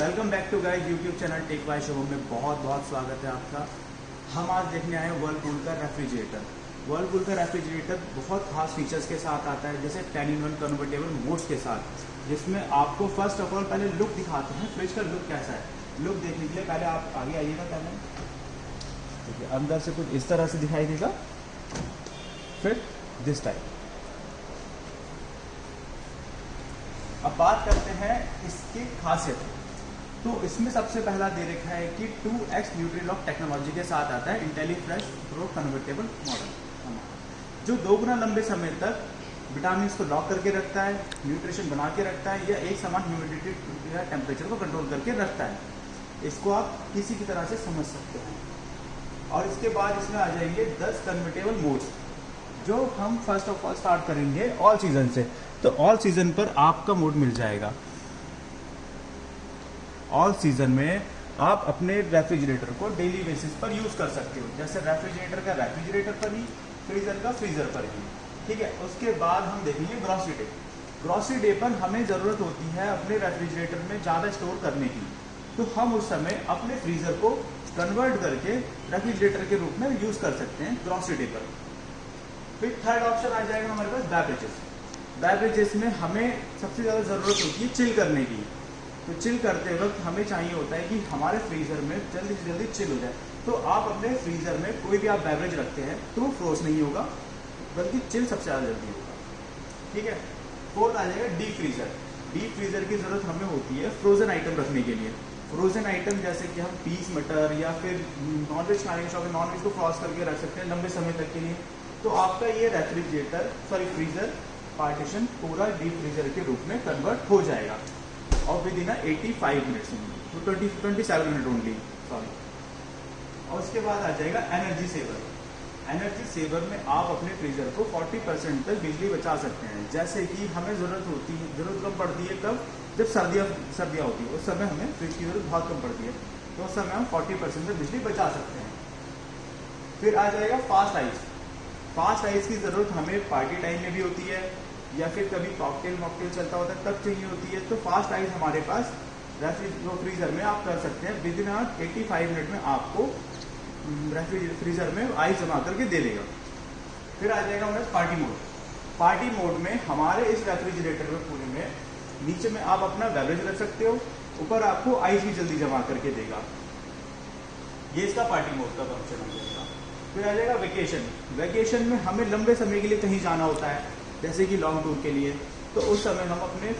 Welcome back to guys YouTube channel Tech by Shubham में बहुत बहुत स्वागत है आपका। हम आज देखने आए हैं वर्लपूल का रेफ्रिजरेटर। वर्लपूल का रेफ्रिजरेटर बहुत खास फीचर्स के साथ आता है, जैसे 10-in-1 कन्वर्टेबल मोड्स के साथ, जिसमें आपको फर्स्ट ऑफ ऑल पहले लुक दिखाते हैं, फ्रिज का लुक कैसा है। लुक देखने के लिए पहले आप आगे आइएगा। पहले देखिए अंदर से कुछ इस तरह से दिखाई देगा, फिर दिस टाइप। अब बात करते हैं इसकी खासियत। तो इसमें सबसे पहला दे रखा है कि 2x न्यूट्रीलॉक टेक्नोलॉजी के साथ आता है इंटेलीफ्रेश प्रो कन्वर्टेबल मॉडल, जो 2 गुना लंबे समय तक विटामिन को लॉक करके रखता है, न्यूट्रिशन बना के रखता है, या एक समान ह्यूमिडिटी या टेम्परेचर को कंट्रोल करके रखता है। इसको आप किसी की तरह से समझ सकते हैं। और इसके बाद इसमें आ जाएंगे 10 कन्वर्टेबल मोड्स, जो हम फर्स्ट ऑफ ऑल स्टार्ट करेंगे ऑल सीजन से। तो ऑल सीजन पर आपका मोड मिल जाएगा। ऑल सीजन में आप अपने रेफ्रिजरेटर को डेली बेसिस पर यूज कर सकते हो, जैसे रेफ्रिजरेटर का रेफ्रिजरेटर पर ही, फ्रीजर का फ्रीजर पर ही। ठीक है, उसके बाद हम देखेंगे ग्रॉसरी डे। ग्रॉसरी डे पर हमें ज़रूरत होती है अपने रेफ्रिजरेटर में ज़्यादा स्टोर करने की, तो हम उस समय अपने फ्रीजर को कन्वर्ट करके रेफ्रिजरेटर के रूप में यूज कर सकते हैं ग्रॉसरी डे पर। फिर थर्ड ऑप्शन आ जाएगा हमारे पास बेवरेजेस। बेवरेजेस में हमें सबसे ज़्यादा ज़रूरत होती है चिल करने की। तो चिल करते वक्त हमें चाहिए होता है कि हमारे फ्रीजर में जल्दी से जल्दी चिल हो जाए। तो आप अपने फ्रीजर में कोई भी आप बेवरेज रखते हैं तो वो फ्रोज नहीं होगा, बल्कि चिल सबसे ज़्यादा जल्दी होगा। ठीक है, फोर्थ आ जाएगा डीप फ्रीजर। डीप फ्रीजर की ज़रूरत हमें होती है फ्रोजन आइटम रखने के लिए। फ्रोजन आइटम जैसे कि हम पीस मटर या फिर नॉनवेज खाने के शौक है, नॉनवेज को फ्रॉज करके रख सकते हैं लंबे समय तक के लिए। तो आपका ये फ्रीजर पार्टीशन पूरा डीप फ्रीजर के रूप में कन्वर्ट हो जाएगा, और with in 85 minutes, 27 minute only, sorry. और उसके बाद आ जाएगा एनर्जी सेवर। एनर्जी सेवर में आप अपने फ्रीजर को 40% तक बिजली बचा सकते हैं। जैसे कि हमें ज़रूरत कम पड़ती है कब, जब सर्दियाँ होती है, उस समय हमें फ्रिज की ज़रूरत बहुत कम पड़ती है, तो उस समय हम 40% तक बिजली बचा सकते हैं। फिर आ जाएगा फास्ट आइस। फास्ट आइस की ज़रूरत हमें पार्टी टाइम में भी होती है, या फिर कभी कॉकटेल चलता होता है तब चाहिए होती है। तो फास्ट आइस हमारे पास फ्रीजर में आप कर सकते हैं। विद इन 85 मिनट में आपको फ्रीजर में आइस जमा करके दे देगा। फिर आ जाएगा हमारे पार्टी मोड। पार्टी मोड में हमारे इस रेफ्रिजरेटर में पूरे में नीचे में आप अपना बेवरेज रख सकते हो, ऊपर आपको आइस भी जल्दी जमा करके देगा। ये इसका पार्टी मोड का फंक्शन हो जाएगा। फिर आ जाएगा वेकेशन। वेकेशन में हमें लंबे समय के लिए कहीं जाना होता है, जैसे कि लॉन्ग टूर के लिए, तो उस समय हम अपने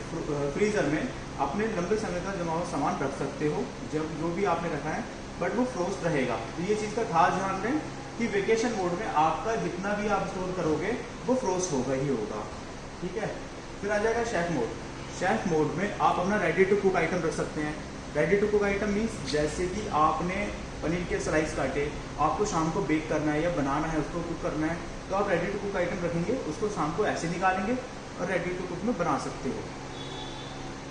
फ्रीजर में अपने लंबे समय का जमा हुआ सामान रख सकते हो, जब जो भी आपने रखा है, बट वो फ्रोस्ट रहेगा। तो ये चीज़ का खास ध्यान दें कि वेकेशन मोड में आपका जितना भी आप स्टोर करोगे वो फ्रोस्ट होगा ही होगा। ठीक है, फिर आ जाएगा शेफ मोड। शेफ मोड में आप अपना रेडी टू कुक आइटम रख सकते हैं। Ready to cook item means जैसे कि आपने पनीर के स्लाइस काटे, आपको शाम को बेक करना है या बनाना है, उसको कुक करना है, तो आप रेडी टू कुक आइटम रखेंगे, उसको शाम को ऐसे निकालेंगे और रेडी टू कुक में बना सकते हो।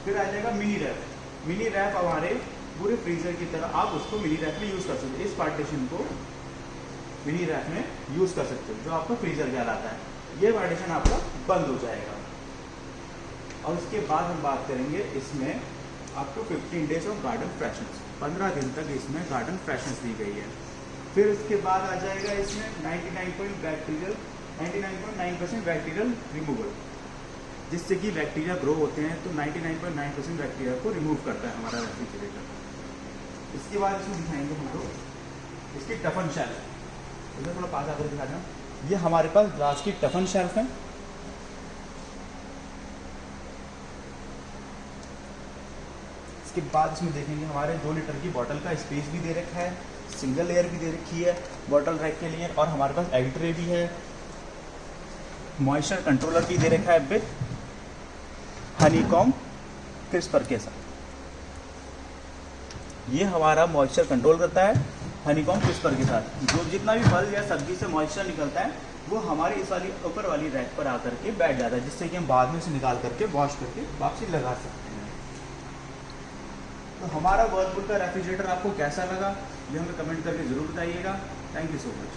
फिर आ जाएगा मिनी रैप। मिनी रैप हमारे पूरे फ्रीजर की तरह आप उसको मिनी रैप में यूज़ कर सकते हो। इस पार्टीशन को मिनी रैप में यूज़ कर सकते हो, जो आपका फ्रीजर कहलाता है। ये पार्टीशन आपका बंद हो जाएगा। और उसके बाद हम बात करेंगे इसमें up to 15 days of garden freshness. 15 दिन तक इसमें गार्डन फ्रेशनेस दी गई है। फिर उसके बाद आ जाएगा इसमें 99.9% बैक्टीरियल रिमूवल, जिससे कि बैक्टीरिया ग्रो होते हैं। तो 99.9% बैक्टीरिया को रिमूव करता है हमारा रेफ्रिजरेटर। इसके बाद इसमें दिखाएंगे हम लोग इसकी टफन शेल्फ। इधर थोड़ा पास आकर दिखा दें। ये हमारे पास ग्लास की टफन शेल्फ है। इसके बाद इसमें देखेंगे हमारे 2 लीटर की बॉटल का स्पेस भी दे रखा है, सिंगल लेयर भी दे रखी है बॉटल रैक के लिए, और हमारे पास एग ट्रे भी है, मॉइस्चर कंट्रोलर भी दे रखा है विद हनीकॉम्ब क्रिस्पर के साथ। ये हमारा मॉइस्चर कंट्रोल करता है हनीकॉम्ब क्रिस्पर के साथ। जो जितना भी फल या सब्जी से मॉइस्चर निकलता है वो हमारी इस वाली ऊपर वाली रैक पर आकर के बैठ जाता है, जिससे कि हम बाद में इसे निकाल करके वॉश करके वापसी लगा सकते हैं। तो हमारा वर्लपूल का रेफ्रिजरेटर आपको कैसा लगा, ये हमें कमेंट करके ज़रूर बताइएगा। Thank you so much.